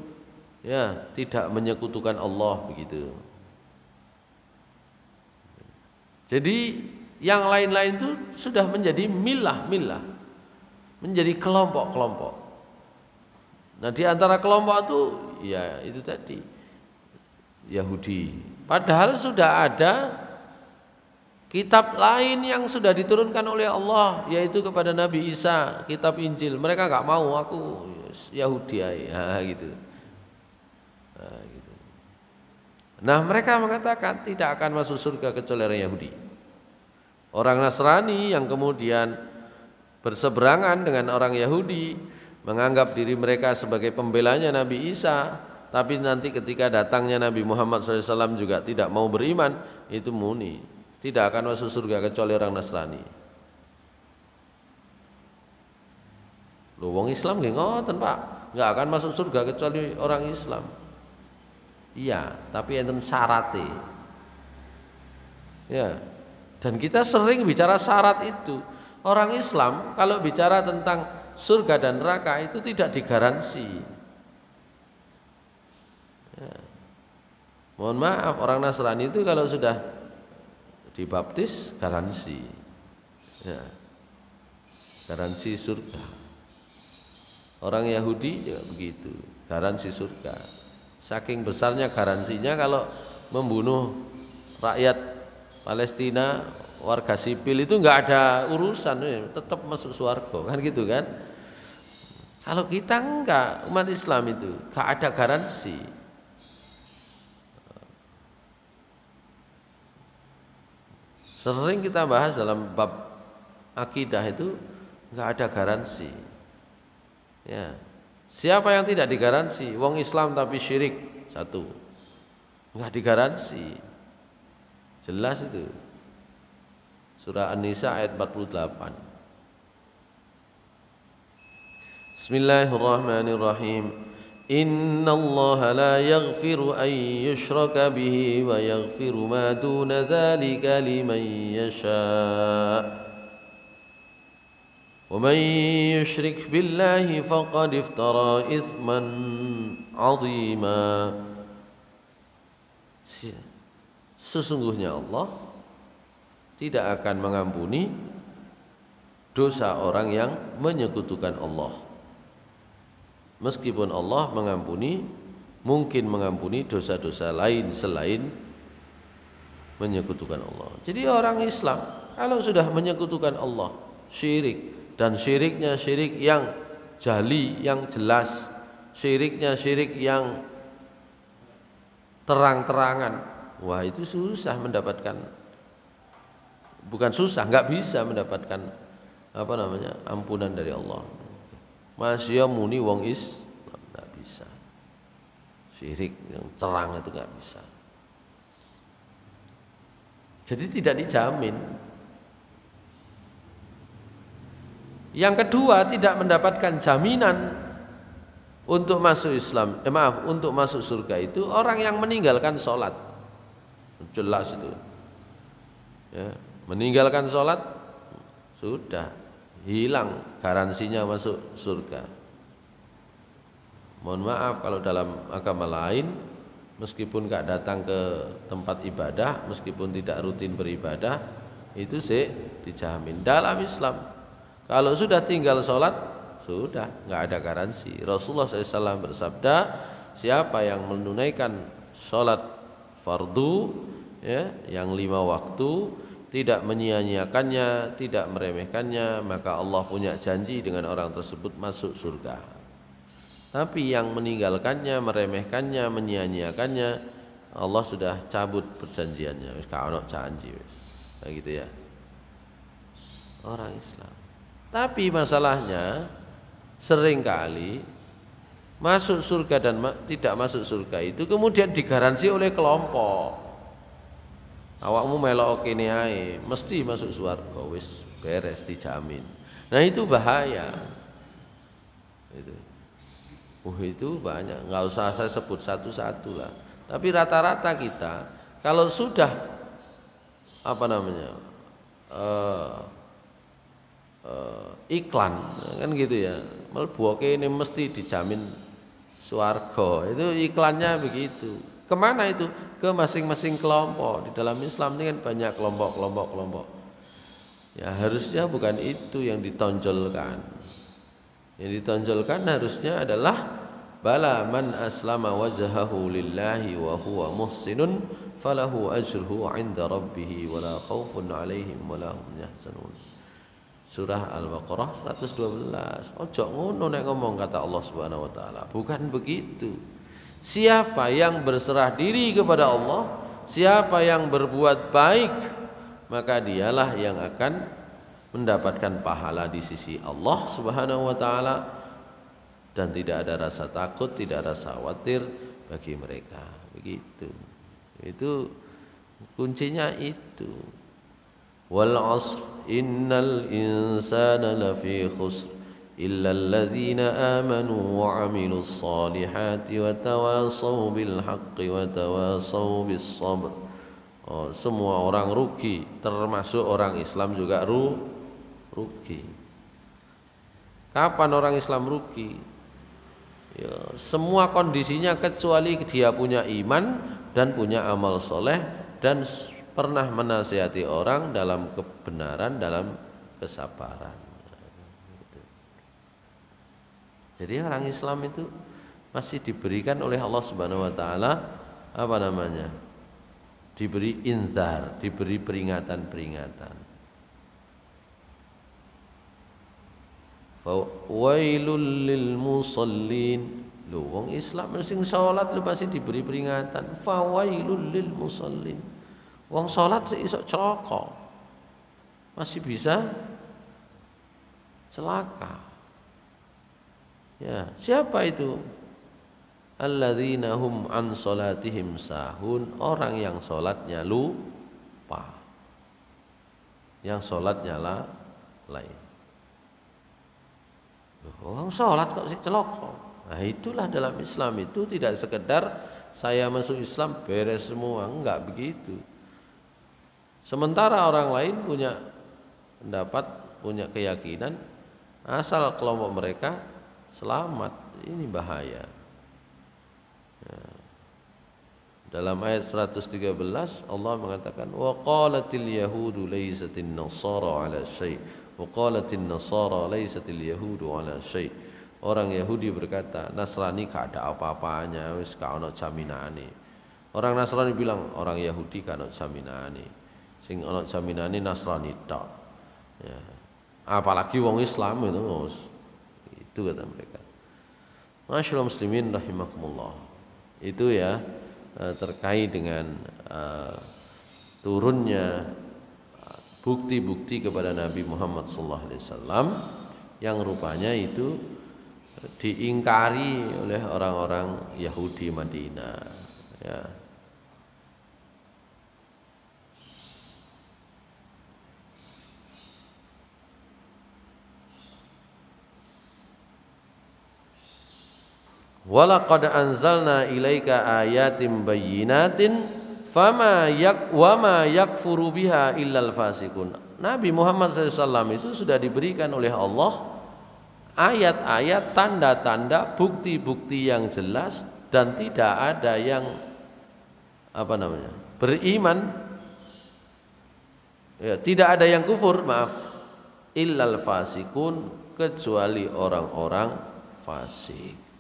ya tidak menyekutukan Allah, begitu. Jadi yang lain-lain itu sudah menjadi milah, menjadi kelompok-kelompok. Nah di antara kelompok itu ya itu tadi Yahudi. Padahal sudah ada kitab lain yang sudah diturunkan oleh Allah, yaitu kepada Nabi Isa, kitab Injil. Mereka nggak mau, aku Yahudi aja, gitu. Nah mereka mengatakan tidak akan masuk surga kecuali orang Yahudi. Orang Nasrani yang kemudian berseberangan dengan orang Yahudi, menganggap diri mereka sebagai pembelanya Nabi Isa, tapi nanti ketika datangnya Nabi Muhammad SAW juga tidak mau beriman, itu muni tidak akan masuk surga kecuali orang Nasrani. Loh, wong Islam nggih ngoten, Pak. Enggak akan masuk surga kecuali orang Islam. Iya, tapi enten syaratnya. Ya. Dan kita sering bicara syarat itu. Orang Islam kalau bicara tentang surga dan neraka itu tidak digaransi. Ya. Mohon maaf, orang Nasrani itu kalau sudah dibaptis garansi. Ya. Garansi surga. Orang Yahudi juga begitu, garansi surga. Saking besarnya garansinya kalau membunuh rakyat Palestina, warga sipil itu nggak ada urusan, tetap masuk surga, kan gitu kan? Kalau kita enggak, umat Islam itu nggak ada garansi. Sering kita bahas dalam bab akidah itu nggak ada garansi. Ya. Siapa yang tidak digaransi? Wong Islam tapi syirik, satu, nggak digaransi. Jelas itu. Surah An-Nisa ayat 48. Bismillahirrahmanirrahim. Innallaha la yaghfiru an yushraka bihi wa yaghfiru ma duna dzalika liman yasha'. ومن يشرك بالله فقد افترى إثما عظيما. Sesungguhnya Allah tidak akan mengampuni dosa orang yang menyekutukan Allah. Meskipun Allah mengampuni, mungkin mengampuni dosa-dosa lain selain menyekutukan Allah. Jadi orang Islam kalau sudah menyekutukan Allah, syirik, dan syiriknya syirik yang jali, yang jelas, syiriknya syirik yang terang-terangan, wah itu susah mendapatkan, bukan susah, nggak bisa mendapatkan ampunan dari Allah. Masya muni wong Islam nggak bisa, syirik yang terang itu nggak bisa. Jadi tidak dijamin. Yang kedua, tidak mendapatkan jaminan untuk masuk Islam. Untuk masuk surga itu orang yang meninggalkan sholat. Jelas itu. Ya, meninggalkan sholat sudah hilang garansinya masuk surga. Mohon maaf kalau dalam agama lain, meskipun gak datang ke tempat ibadah, meskipun tidak rutin beribadah, itu sih dijamin. Dalam Islam, kalau sudah tinggal sholat, sudah nggak ada garansi. Rasulullah SAW bersabda, siapa yang menunaikan sholat fardu, ya, yang 5 waktu, tidak menyia-nyiakannya, tidak meremehkannya, maka Allah punya janji dengan orang tersebut masuk surga. Tapi yang meninggalkannya, meremehkannya, menyia-nyiakannya, Allah sudah cabut perjanjiannya. Wis gak ono janji wis. Nah gitu ya. Orang Islam. Tapi masalahnya seringkali masuk surga dan tidak masuk surga itu kemudian digaransi oleh kelompok. Awakmu melok kene ae, mesti masuk surga, wis beres dijamin. Nah itu bahaya. Itu banyak, nggak usah saya sebut satu-satu lah. Tapi rata-rata kita kalau sudah iklan kan gitu ya, mlebu ini mesti dijamin swarga, itu iklannya begitu. Kemana itu? Ke masing-masing kelompok. Di dalam Islam ini kan banyak kelompok. Ya harusnya bukan itu yang ditonjolkan. Yang ditonjolkan harusnya adalah bala man aslama wajhahu lillahi wa huwa muhsinun falahu ajruhu 'inda rabbih wala khaufun 'alaihim wala hum yahzanun. Surah Al-Baqarah 112. Ojo ngono nek ngomong kata Allah Subhanahu wa taala. Bukan begitu. Siapa yang berserah diri kepada Allah, siapa yang berbuat baik, maka dialah yang akan mendapatkan pahala di sisi Allah Subhanahu wa taala, dan tidak ada rasa takut, tidak ada rasa khawatir bagi mereka. Begitu. Itu kuncinya itu. Wal 'asr innal insana lafi khusr illa alladzina amanu wa 'amilus solihati wa tawasaw bil haqqi wa tawasaw bis sabr. Semua orang rugi, termasuk orang Islam juga rugi. Kapan orang Islam rugi? Ya, semua kondisinya kecuali dia punya iman dan punya amal soleh dan pernah menasihati orang dalam kebenaran, dalam kesabaran. Jadi orang Islam itu masih diberikan oleh Allah Subhanahu wa taala diberi inzar, diberi peringatan-peringatan. Fawailul lil musallin. Lho wong Islam sing salat lho pasti diberi peringatan. Fawailul lil musallin. Wong salat sik iso celaka. Masih bisa celaka. Ya, siapa itu? Alladzina hum an salatihim sahun, orang yang salatnya lupa, yang salatnya lalai. Orang salat kok sik celaka. Nah itulah dalam Islam itu tidak sekedar saya masuk Islam beres semua, enggak begitu. Sementara orang lain punya pendapat, punya keyakinan asal kelompok mereka selamat, ini bahaya. Dalam ayat 113 Allah mengatakan wa qalatil yahudu laysatin nasara ala syai' wa qalatin nasara laysatil yahudu ala syai'. Orang Yahudi berkata Nasrani gak ada apa-apanya, wis gak ono jaminane. Orang Nasrani bilang orang Yahudi gak ono jaminane. Sing ono jaminane Nasrani tok. Ya. Apalagi wong Islam itu kata mereka. Masyaallah muslimin rahimakumullah. Itu ya terkait dengan turunnya bukti-bukti kepada Nabi Muhammad SAW yang rupanya itu diingkari oleh orang-orang Yahudi Madinah, ya. Walaqad anzalna ilaika ayatin bayyinatin fama wama yakfuru biha illal fasikun. Nabi Muhammad SAW itu sudah diberikan oleh Allah ayat-ayat, tanda-tanda, bukti-bukti yang jelas, dan tidak ada yang beriman, ya, tidak ada yang kufur, maaf, illal fasikun, kecuali orang-orang fasik.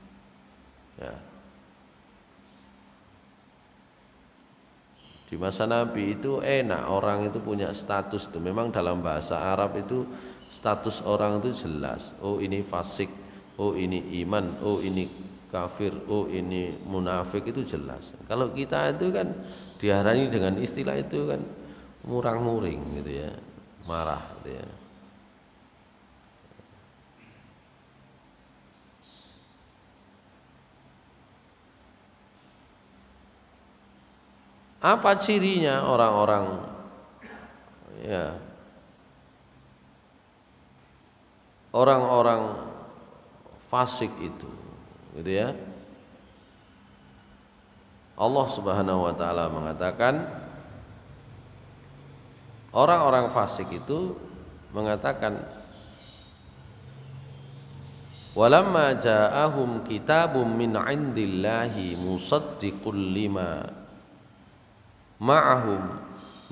Ya. Di masa Nabi itu enak, orang itu punya status itu. Memang dalam bahasa Arab itu status orang itu jelas. Oh ini fasik, oh ini iman, oh ini kafir, oh ini munafik, itu jelas. Kalau kita itu kan diarani dengan istilah itu kan murang-muring gitu ya, marah gitu ya. Apa cirinya orang-orang, ya, orang-orang fasik itu, gitu ya? Allah Subhanahu wa taala mengatakan orang-orang fasik itu mengatakan walamma ja'ahum kitabum min 'indillahi musaddiqul lima ma'ahum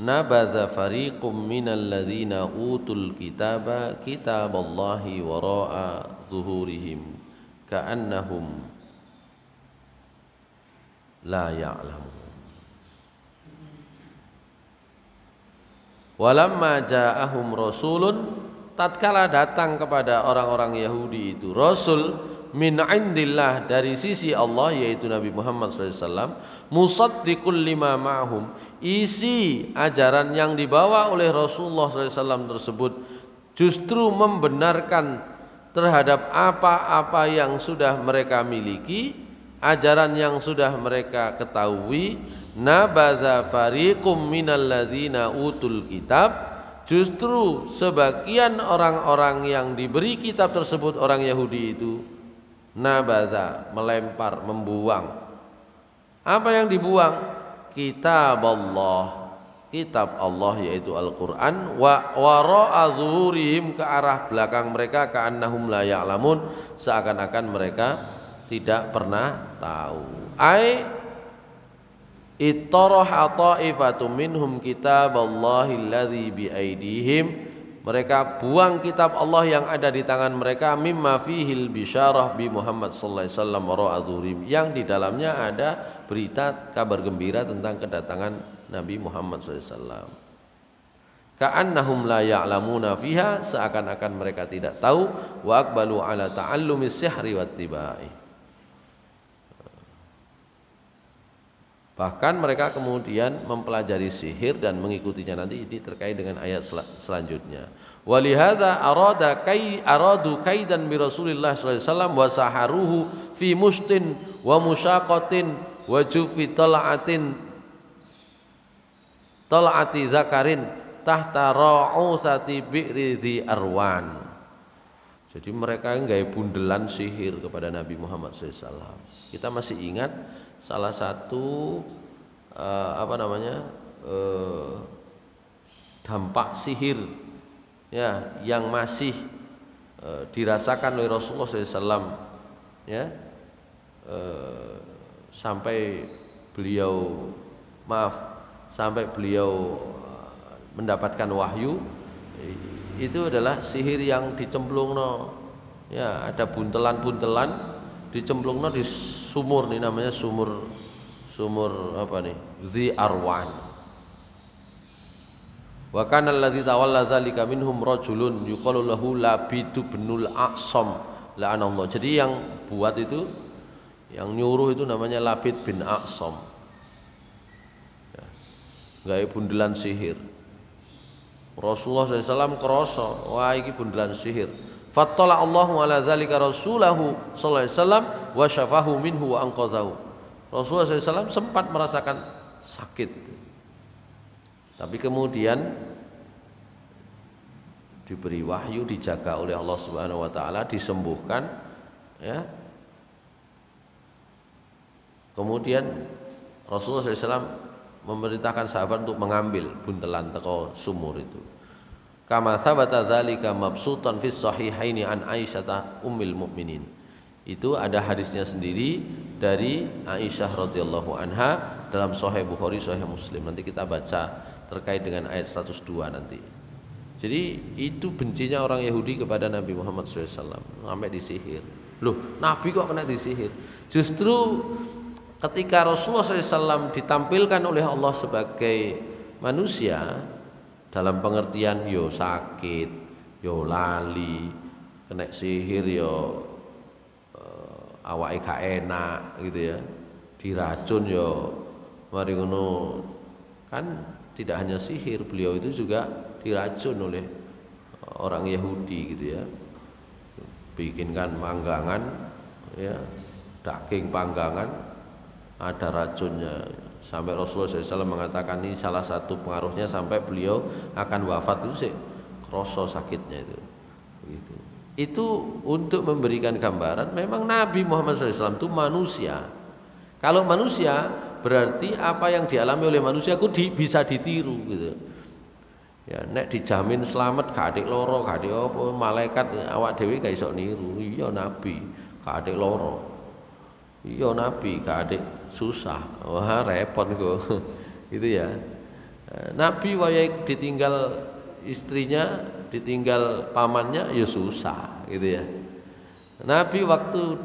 nabadha fariqum minal ladzina utul kitaba kitaballahi wara'a zuhurihim ka'annahum la ya'lamun. Walamma ja'ahum rasulun, tatkala datang kepada orang-orang Yahudi itu rasul min indillah, dari sisi Allah, yaitu Nabi Muhammad SAW, musaddiqul lima ma'hum, isi ajaran yang dibawa oleh Rasulullah SAW tersebut justru membenarkan terhadap apa-apa yang sudah mereka miliki, ajaran yang sudah mereka ketahui. Nabadha fariqum minal ladzina utul kitab, justru sebagian orang-orang yang diberi kitab tersebut, orang Yahudi itu, nabadha, melempar, membuang. Apa yang dibuang? Kitab Allah, kitab Allah yaitu Al-Quran, wa wara'a zuhurihim, ke arah belakang mereka, ka'annahum la ya'lamun, seakan-akan mereka tidak pernah tahu. Ai ittaraha ta'ifatum minhum kitaballahi alladzi biaidihim, mereka buang kitab Allah yang ada di tangan mereka, mimma fihil bisyarah bi Muhammad sallallahu alaihi wasallam wara'adzurim, yang di dalamnya ada berita kabar gembira tentang kedatangan Nabi Muhammad sallallahu alaihi wasallam. Ka'annahum la ya'lamuna fiha, seakan-akan mereka tidak tahu. Wa aqbalu ala ta'allumi sihri wattiba'i, bahkan mereka kemudian mempelajari sihir dan mengikutinya. Nanti ini terkait dengan ayat selanjutnya. Walihada aradu kaidan bi Rasulillah sallallahu alaihi wasallam wa saharuhu fi mustin wa musyaqatin wa jufi tal'ati zakarin tahta ra'usati bi'ri dzi arwan. Jadi mereka nggawe bundelan sihir kepada Nabi Muhammad SAW. Kita masih ingat salah satu dampak sihir, ya, yang masih dirasakan oleh Rasulullah SAW, ya, sampai beliau mendapatkan wahyu, itu adalah sihir yang dicemplungno, ya, ada buntelan-buntelan dicemplungno di sumur, ini namanya sumur apa nih, Dzi Arwan. Wa kana allazi tawalla dzalika minhum rajulun yuqalu lahu Labid bin al-A'sam la'anallah. Jadi yang buat itu, yang nyuruh itu namanya Labid bin A'sam. Ya. gawe bundelan sihir. Rasulullah SAW krasa, wah iki bundelan sihir. Fattala Allahu ala dzalika rasulahu sallallahu alaihi wasallam wa syafahu minhu wa anqadhahu. Rasulullah SAW sempat merasakan sakit. Tapi kemudian diberi wahyu, dijaga oleh Allah Subhanahu wa taala, disembuhkan ya. Kemudian Rasulullah SAW memerintahkan sahabat untuk mengambil buntelan teko sumur itu. Kama tsabata dzalika mabsutan fis sahihaini an Aisyah ummul mukminin. Itu ada hadisnya sendiri dari Aisyah radhiyallahu anha dalam Sahih Bukhari, Sahih Muslim. Nanti kita baca terkait dengan ayat 102 nanti. Jadi itu bencinya orang Yahudi kepada Nabi Muhammad SAW sampai disihir. Loh, Nabi kok kena disihir? Justru ketika Rasulullah SAW ditampilkan oleh Allah sebagai manusia dalam pengertian yo sakit, yo lali, kena sihir yo awake gak enak gitu ya, diracun yo mari ngono, kan tidak hanya sihir, beliau itu juga diracun oleh orang Yahudi gitu ya, bikinkan panggangan ya, daging panggangan ada racunnya, sampai Rasulullah SAW mengatakan ini salah satu pengaruhnya sampai beliau akan wafat itu sih kroso sakitnya itu gitu. Itu untuk memberikan gambaran memang Nabi Muhammad SAW itu manusia. Kalau manusia berarti apa yang dialami oleh manusia itu bisa ditiru gitu ya. Nek dijamin selamat gak adik loro, gak adik apa, malaikat awak dewi gak iso niru. Iya Nabi gak adik loro, iya Nabi gak adik susah, wah repot kok gitu ya. Nabi wayai ditinggal istrinya, ditinggal pamannya ya susah gitu ya. Nabi waktu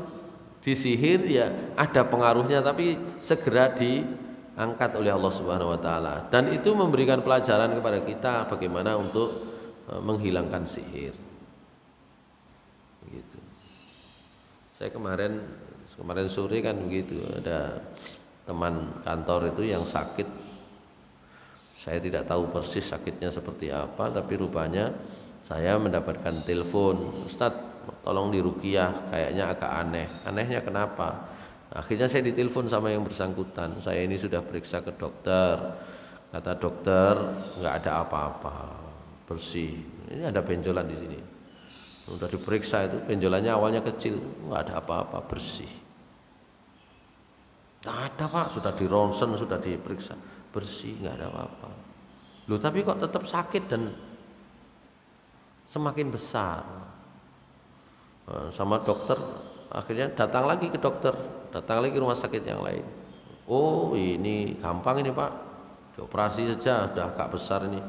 disihir ya ada pengaruhnya tapi segera diangkat oleh Allah Subhanahu wa taala, dan itu memberikan pelajaran kepada kita bagaimana untuk menghilangkan sihir gitu. Saya kemarin sore kan begitu, ada teman kantor itu yang sakit. Saya tidak tahu persis sakitnya seperti apa, tapi rupanya saya mendapatkan telepon, Ustadz tolong diruqyah, kayaknya agak aneh. Anehnya kenapa? Akhirnya saya ditelepon sama yang bersangkutan, saya ini sudah periksa ke dokter, kata dokter nggak ada apa-apa, bersih. Ini ada benjolan di sini, sudah diperiksa itu benjolannya awalnya kecil, nggak ada apa-apa, bersih. Nggak ada Pak, sudah di ronsen, sudah diperiksa, bersih, nggak ada apa-apa. Loh tapi kok tetap sakit dan semakin besar. Sama dokter akhirnya datang lagi ke dokter, datang lagi ke rumah sakit yang lain. Oh ini gampang ini Pak, dioperasi saja, sudah agak besar ini,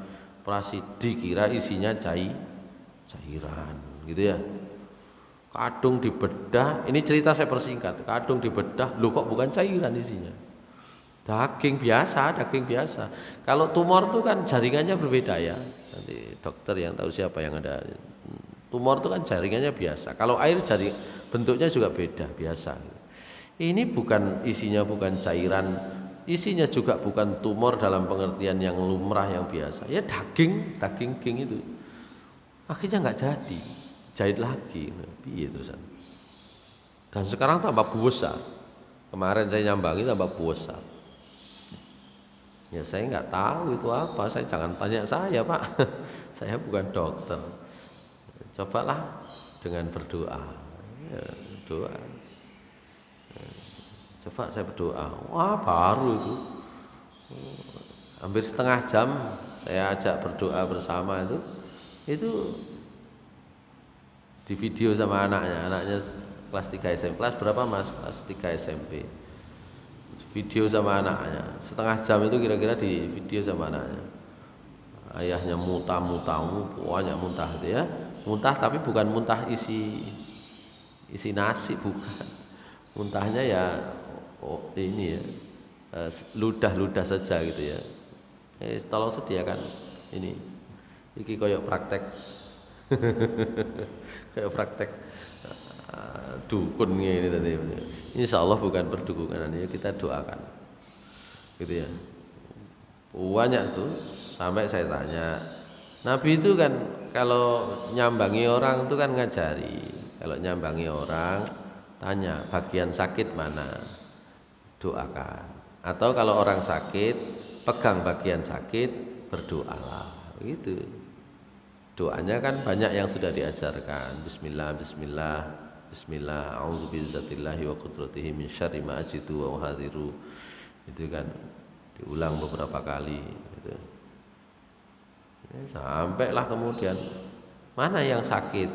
operasi. Dikira isinya cairan gitu ya. Kadung dibedah, ini cerita saya persingkat. Kadung dibedah, loh kok bukan cairan isinya, daging biasa. Kalau tumor itu kan jaringannya berbeda ya. Nanti dokter yang tahu siapa yang ada. Tumor itu kan jaringannya biasa. Kalau air jaring bentuknya juga beda biasa. Ini bukan isinya, bukan cairan, isinya juga bukan tumor dalam pengertian yang lumrah yang biasa. Ya daging itu. Akhirnya nggak jadi. Jahit lagi, piye terusan. Dan sekarang tambah besar. Kemarin saya nyambangi tambah besar. Ya saya nggak tahu itu apa. Saya jangan tanya saya Pak. Saya bukan dokter. Cobalah dengan berdoa. Ya, doa. Coba saya berdoa. Wah baru itu. Hampir setengah jam saya ajak berdoa bersama itu. Itu di video sama anaknya kelas 3 SMP. Kelas berapa Mas? Kelas 3 SMP. Video sama anaknya setengah jam itu kira-kira di video sama anaknya. Ayahnya muntah banyak muntah gitu ya. Muntah tapi bukan muntah isi nasi, bukan. Muntahnya ya ini ya ludah saja gitu ya. Tolong sediakan ini koyok praktek. Kayak praktek dukun ini tadi. Insya Allah bukan perdukunan, ya kita doakan gitu ya. Banyak tuh, sampai saya tanya. Nabi itu kan kalau nyambangi orang itu kan ngajari. Kalau nyambangi orang tanya bagian sakit mana, doakan. Atau kalau orang sakit pegang bagian sakit, berdoalah. Gitu. Doanya kan banyak yang sudah diajarkan. Bismillah, bismillah, bismillah, a'udzubillahi wa qudratihi min syarri ma ajidu wa uhadhiru. Itu kan diulang beberapa kali gitu. Sampailah kemudian mana yang sakit?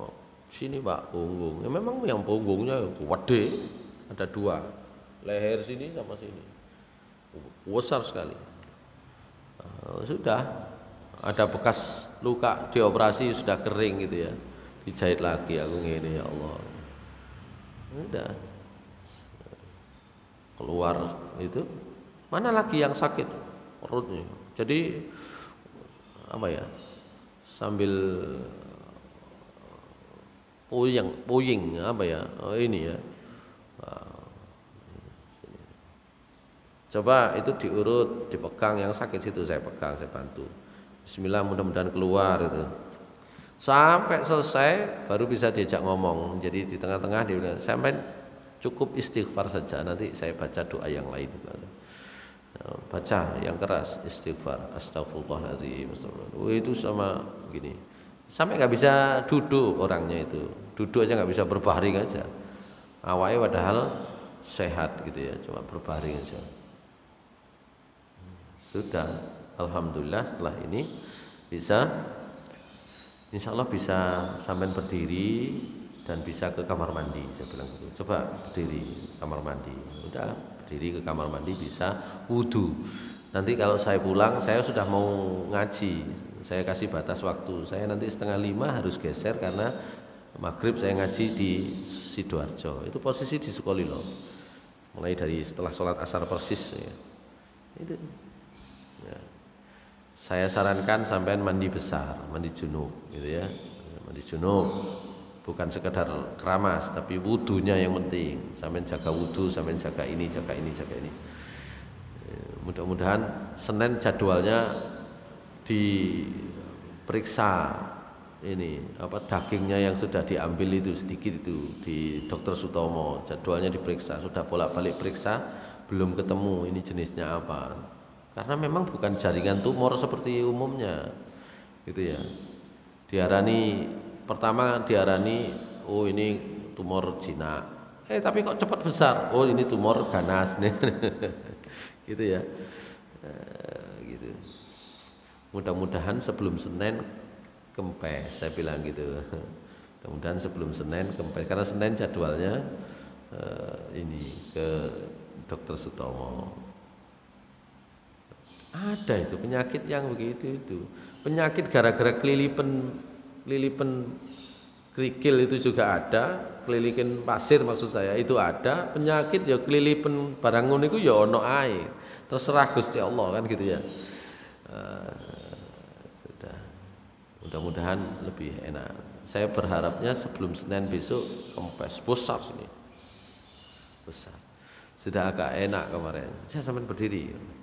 Oh, sini Pak, punggung. Ya memang yang punggungnya gede, ada dua, leher sini sama sini, besar sekali. Sudah ada bekas luka dioperasi sudah kering gitu ya, dijahit lagi aku ngene ya Allah. Udah keluar itu, mana lagi yang sakit perutnya. Jadi apa ya, sambil puyeng apa ya, ini ya, coba itu diurut, dipegang, yang sakit situ saya pegang, saya bantu. Bismillah, mudah-mudahan keluar itu. Sampai selesai baru bisa diajak ngomong. Jadi di tengah-tengah dia bilang, sampai cukup istighfar saja, nanti saya baca doa yang lain. Baca yang keras, istighfar, astagfirullahaladzim, astagfirullah. Itu sama gini, sampai nggak bisa duduk orangnya itu, duduk aja nggak bisa, berbaring aja. Awalnya padahal sehat gitu ya, cuma berbaring aja. Sudah, alhamdulillah setelah ini bisa, insya Allah bisa sampai berdiri dan bisa ke kamar mandi. Saya bilang gitu, coba berdiri kamar mandi. Udah berdiri ke kamar mandi, bisa wudhu. Nanti kalau saya pulang, saya sudah mau ngaji, saya kasih batas waktu, saya nanti 4:30 harus geser karena maghrib saya ngaji di Sidoarjo. Itu posisi di Sukolilo, mulai dari setelah sholat asar persis ya. Itu ya. Saya sarankan sampean mandi besar, mandi junub gitu ya. Mandi junub bukan sekedar keramas, tapi wudunya yang penting. Sampean jaga wudu, sampean jaga ini, jaga ini, jaga ini. Mudah-mudahan Senin jadwalnya diperiksa ini apa, dagingnya yang sudah diambil itu sedikit itu di Dokter Sutomo, jadwalnya diperiksa, sudah bolak-balik periksa, belum ketemu ini jenisnya apa. Karena memang bukan jaringan tumor seperti umumnya, gitu ya. Pertama diarani, oh ini tumor jinak. Tapi kok cepat besar? Oh ini tumor ganas nih, gitu ya. Gitu. Mudah-mudahan sebelum Senin kempes, saya bilang gitu. Mudah-mudahan sebelum Senin kempes, karena Senin jadwalnya ini ke Dokter Sutomo. Ada itu penyakit yang begitu itu. Penyakit gara-gara kelilipan kerikil itu juga ada, kelilipan pasir maksud saya itu ada. Penyakit ya kelilipan barangun itu ya ono ae. Terserah Gusti Allah kan gitu ya. Sudah. Mudah-mudahan lebih enak. Saya berharapnya sebelum Senin besok kempes besar sini. Besar. Sudah agak enak kemarin. Saya sampai berdiri.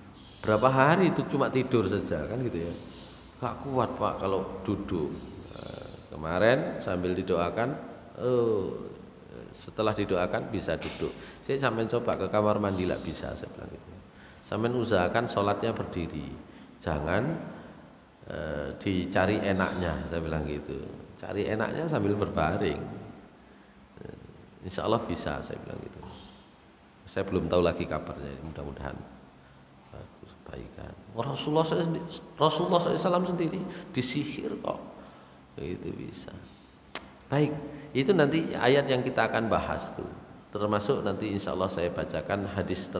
Berapa hari itu cuma tidur saja kan gitu ya. Gak kuat Pak kalau duduk. Kemarin sambil didoakan, setelah didoakan bisa duduk. Saya sampai coba ke kamar mandi lah bisa, saya bilang gitu. Sampai usahakan sholatnya berdiri, jangan dicari enaknya, saya bilang gitu. Cari enaknya sambil berbaring. Insya Allah bisa, saya bilang gitu. Saya belum tahu lagi kabarnya, mudah-mudahan bagus, baikan. Rasulullah SAW sendiri disihir kok. Itu bisa. Baik, itu nanti ayat yang kita akan bahas tuh. Termasuk nanti insya Allah saya bacakan hadis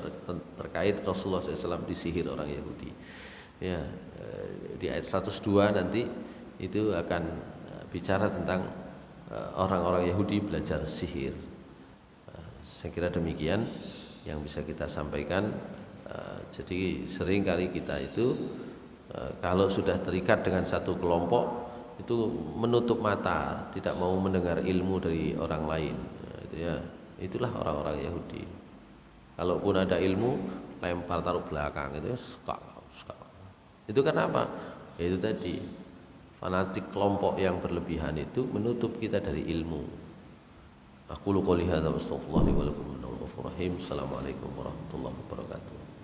terkait Rasulullah SAW disihir orang Yahudi. Ya, di ayat 102 nanti itu akan bicara tentang orang-orang Yahudi belajar sihir. Saya kira demikian yang bisa kita sampaikan. Jadi sering kali kita itu kalau sudah terikat dengan satu kelompok itu menutup mata, tidak mau mendengar ilmu dari orang lain. Itu ya, itulah orang-orang Yahudi. Kalaupun ada ilmu, lempar taruh belakang itu Itu karena apa? Ya itu tadi, fanatik kelompok yang berlebihan itu menutup kita dari ilmu. Aku qouli hadza wa astaghfirullah li wa lakum. Assalamualaikum warahmatullahi wabarakatuh.